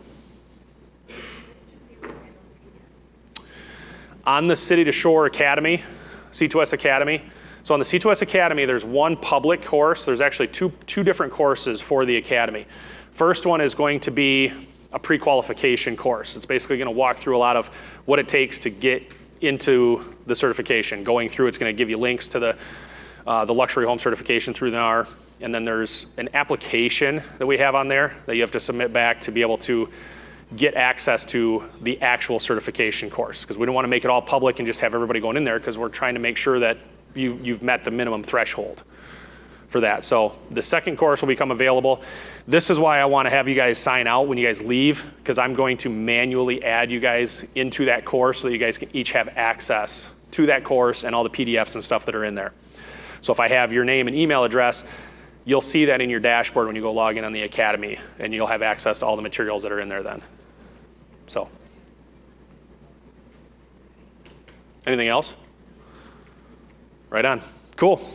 [SPEAKER 2] On the City to Shore Academy, C2S Academy. So on the C2S Academy, there's one public course. There's actually two different courses for the Academy. First one is going to be a pre-qualification course. It's basically gonna walk through a lot of what it takes to get into the certification. Going through, it's gonna give you links to the luxury home certification through the NAR. And then there's an application that we have on there that you have to submit back to be able to get access to the actual certification course, because we don't want to make it all public and just have everybody going in there, because we're trying to make sure that you've met the minimum threshold for that. So the second course will become available. This is why I want to have you guys sign out when you guys leave, because I'm going to manually add you guys into that course so that you guys can each have access to that course and all the PDFs and stuff that are in there. So if I have your name and email address, you'll see that in your dashboard when you go log in on the Academy, and you'll have access to all the materials that are in there then. So, anything else? Right on. Cool.